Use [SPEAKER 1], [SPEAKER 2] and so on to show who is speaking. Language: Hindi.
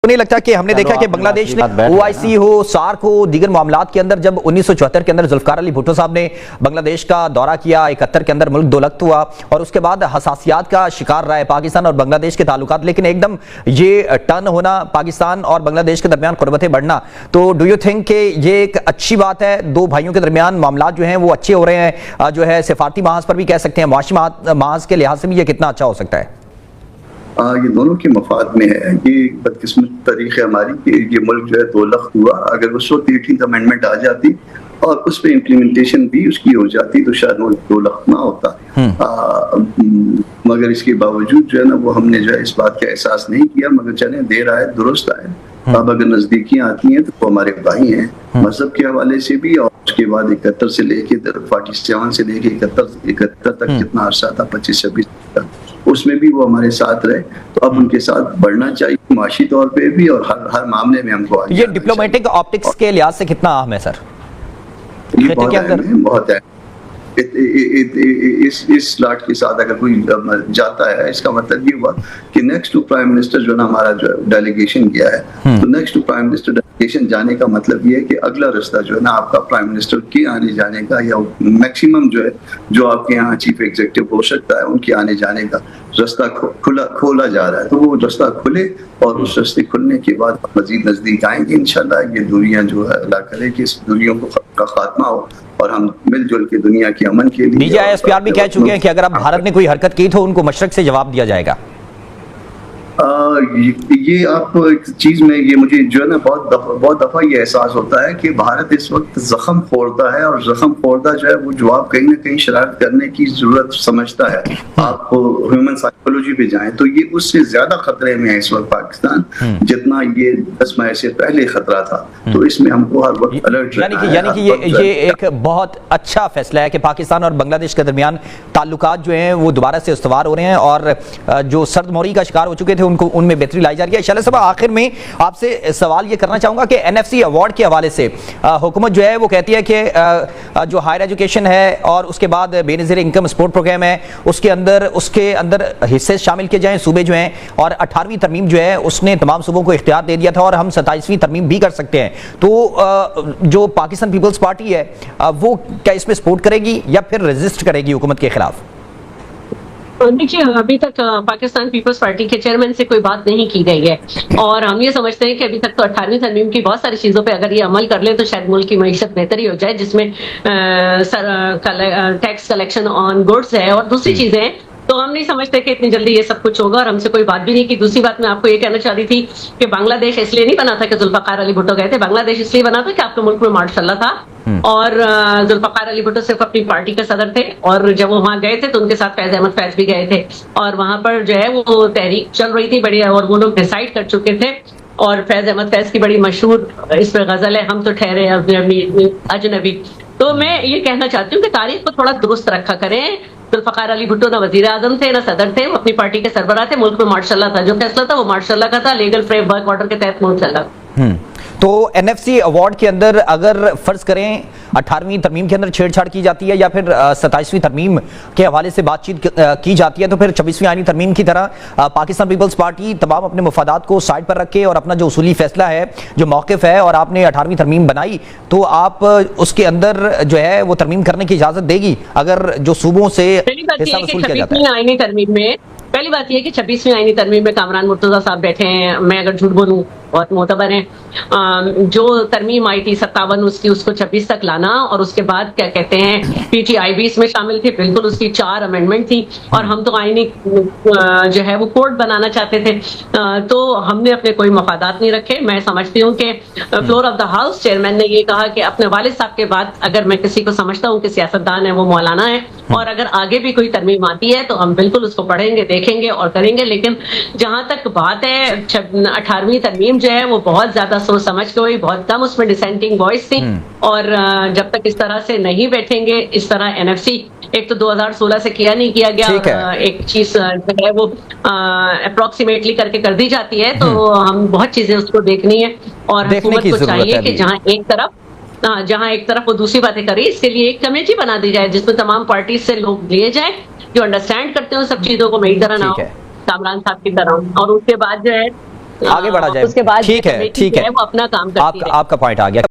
[SPEAKER 1] नहीं लगता कि हमने देखा कि बांग्लादेश ने ओआईसी हो, सार्क हो, दीगर मामलात के अंदर जब 1974 के अंदर जुल्फकार अली भुट्टो साहब ने बांग्लादेश का दौरा किया, 71 के अंदर मुल्क दोलख्त हुआ और उसके बाद हसासियात का शिकार रहा है पाकिस्तान और बांग्लादेश के ताल्लुकात, लेकिन एकदम ये टर्न होना पाकिस्तान और बांग्लादेश के दरमियान कुर्बतें बढ़ना, तो डू यू थिंक कि ये एक अच्छी बात है? दो भाइयों के दरमियान मामलात जो हैं वो अच्छे हो रहे हैं, जो है सिफारती महाज पर भी कह सकते हैं, मुआशी महाज के लिहाज से भी ये कितना अच्छा हो सकता है?
[SPEAKER 2] ये दोनों के मफाद में है। ये बदकिस्मत तारीख है हमारी कि ये मुल्क जो है दोलख्त हुआ। अगर उस वक्त 18th अमेंडमेंट आ जाती और उस पर इम्प्लीमेंटेशन भी उसकी हो जाती तो शायद मुल्क दोलख्त ना होता। मगर इसके बावजूद जो है ना वो हमने जो है इस बात का एहसास नहीं किया। मगर चले देर आए दुरुस्त आए। अब अगर नजदीकियां आती हैं तो वो हमारे भाई हैं मजहब के हवाले से भी, और उसके बाद 71 से लेके 47 से लेके 71 तक कितना अर्सा था, 25-26 तक, उसमें भी वो हमारे साथ रहे। तो अब उनके साथ बढ़ना चाहिए माशी तौर पे भी और हर मामले में हमको
[SPEAKER 1] ये डिप्लोमेटिक ऑप्टिक्स के लिहाज से कितना अहम है सर?
[SPEAKER 2] ये बहुत है। इस लाट के साथ अगर कोई जाता है, इसका मतलब ये हुआ कि नेक्स्ट टू प्राइम मिनिस्टर जो ना हमारा जो डेलीगेशन गया है, तो next to prime minister delegation जाने का मतलब ये है कि अगला रास्ता जो है ना आपका प्राइम मिनिस्टर के आने जाने का या मैक्सिमम जो है जो आपके यहाँ चीफ एग्जीक्यूटिव हो सकता है उनके आने जाने का रास्ता खोला जा रहा है। तो वो रास्ता खुले और उस रास्ते खुलने के बाद मजीद नजदीक आएंगे इंशाल्लाह। ये दूरियां जो है अल्लाह करे कि इस दूरियों का खात्मा हो और हम मिलजुल के दुनिया के अमन के लिए।
[SPEAKER 1] DGISPR भी कह चुके हैं कि अगर अब भारत ने कोई हरकत की तो उनको मशरक से जवाब दिया जाएगा।
[SPEAKER 2] ये आप एक चीज में ये मुझे जो है ना बहुत दफा ये एहसास होता है कि भारत इस वक्त जख्म खोलता है और जख्म खोलता जो है वो जवाब कहीं ना कहीं शरारत करने की जरूरत समझता है। आप ह्यूमन साइकोलॉजी पे जाएं तो ये उससे ज्यादा खतरे में है इस वक्त पाकिस्तान जितना ये 10 मई से पहले खतरा था। तो इसमें हमको हर वक्त अलर्ट रहना है।
[SPEAKER 1] यानी कि ये एक बहुत अच्छा फैसला है कि पाकिस्तान और बांग्लादेश के दरमियान ताल्लुकात जो हैं वो दोबारा से इस्तवार हो रहे हैं और जो सर्दमोरी का शिकार हो चुके थे उनको उनमें बेहतरी लाई जा रही है। शैलेश साहब, आखिर में आपसे सवाल ये करना चाहूंगा कि एनएफसी अवार्ड के हवाले से हुकूमत जो है वो कहती है कि जो हायर एजुकेशन है और उसके बाद बेनज़ीर इनकम सपोर्ट प्रोग्राम है उसके अंदर हिस्से शामिल किए जाएं सूबे जो हैं, और 18वीं तरमीम जो है उसने तमाम सूबों को इख्तियार दे दिया था और हम 27वीं तरमीम भी कर सकते हैं। तो जो पाकिस्तान पीपल्स पार्टी है वो क्या इसमें सपोर्ट करेगी या फिर रेजिस्ट करेगी हुकूमत के खिलाफ?
[SPEAKER 3] देखिए, अभी तक पाकिस्तान पीपल्स पार्टी के चेयरमैन से कोई बाट नहीं की गई है और हम ये समझते हैं कि अभी तक तो 18वीं तरमीम की बहुत सारी चीजों पे अगर ये अमल कर ले तो शायद मुल्क की मईशत बेहतरी हो जाए, जिसमें टैक्स कलेक्शन ऑन गुड्स है और दूसरी चीजें हैं। तो हम नहीं समझते कि इतनी जल्दी ये सब कुछ होगा और हमसे कोई बात भी नहीं की। दूसरी बात मैं आपको ये कहना चाह रही थी कि बांग्लादेश इसलिए नहीं बना था कि जुल्फकार अली भुट्टो गए थे, बांग्लादेश इसलिए बना था कि आपके मुल्क में माशाल्लाह था और जुल्फकार अली भुट्टो सिर्फ अपनी पार्टी के सदर थे और जब वो वहां गए थे तो उनके साथ फैज अहमद फैज भी गए थे और वहां पर जो है वो तहरीक चल रही थी बढ़िया और वो लोग डिसाइड कर चुके थे। और फैज अहमद फैज की बड़ी मशहूर इस पर गजल है, हम तो ठहरे अजनबी। तो मैं ये कहना चाहती हूँ कि तारीख को थोड़ा दुरुस्त रखा करें। जुल्फकार अली भुट्टो ना वजीर आजम थे ना सदर थे, वो अपनी पार्टी के सरबराह थे, मुल्क में मार्शल्लाह था, जो फैसला था वो मार्शल्लाह का था, लीगल फ्रेमवर्क ऑर्डर के तहत मुल्क चला।
[SPEAKER 1] तो एनएफसी अवार्ड के अंदर अगर फर्ज करें 18वीं तरमीम के अंदर छेड़छाड़ की जाती है या फिर 27वीं तरमीम के हवाले से बातचीत की जाती है तो फिर 26वीं आईनी तरमीम की तरह पाकिस्तान पीपल्स पार्टी तमाम अपने मफादात को साइड पर रखे और अपना जो उसूली फैसला है, जो मौक़िफ़ है, और आपने 18वीं तरमीम बनाई तो आप उसके अंदर जो है वो तरमीम करने की इजाज़त देगी अगर जो सूबों से हिस्सा वसूल किया जाता है?
[SPEAKER 3] आईनी तरमीम में पहली बात यह कि 26वीं आईनी तरमीम में कामरान मुर्तजा साहब बैठे हैं, मैं अगर झूठ बोलूं बहुत मोतबर हैं। जो तरमीम आई थी 57 उसकी, उसको 26 तक लाना और उसके बाद क्या कहते हैं पीटीआई भी इसमें शामिल थी, बिल्कुल उसकी 4 अमेंडमेंट थी और हम तो आईनी जो है वो कोड बनाना चाहते थे। तो हमने अपने कोई मफादात नहीं रखे। मैं समझती हूँ कि floor of the house chairman ने ये कहा कि अपने वालिद साहब के बाद अगर मैं किसी को समझता हूँ कि सियासतदान है वो मौलाना है और अगर आगे भी कोई तरमीम आती है तो हम बिल्कुल उसको पढ़ेंगे, देखेंगे और करेंगे। लेकिन जहां तक बात है 18वीं तरमीम जो है वो बहुत ज्यादा सोच समझ के हुई, बहुत कम उसमें डिसेंटिंग वॉइस थी और जब तक इस तरह से नहीं बैठेंगे, इस तरह एनएफसी एक तो 2016 से किया नहीं किया गया, एक चीज जो है वो अप्रोक्सीमेटली करके कर दी जाती है, तो हम बहुत चीजें उसको देखनी है और हुकूमत को चाहिए कि जहां एक तरफ वो दूसरी बातें करे, इसके लिए एक कमेटी बना दी जाए जिसमें तमाम पार्टी से लोग लिए जाए जो अंडरस्टैंड करते हो सब चीजों को, मेरी तरह ना हो, कामरान साहब की तरह। और उसके बाद जो है
[SPEAKER 1] आगे बढ़ा जाए।
[SPEAKER 3] उसके बाद
[SPEAKER 1] ठीक है,
[SPEAKER 3] कमेटी
[SPEAKER 1] ठीक
[SPEAKER 3] जो
[SPEAKER 1] है,
[SPEAKER 3] वो अपना काम करती है।
[SPEAKER 1] आपका पॉइंट आ गया।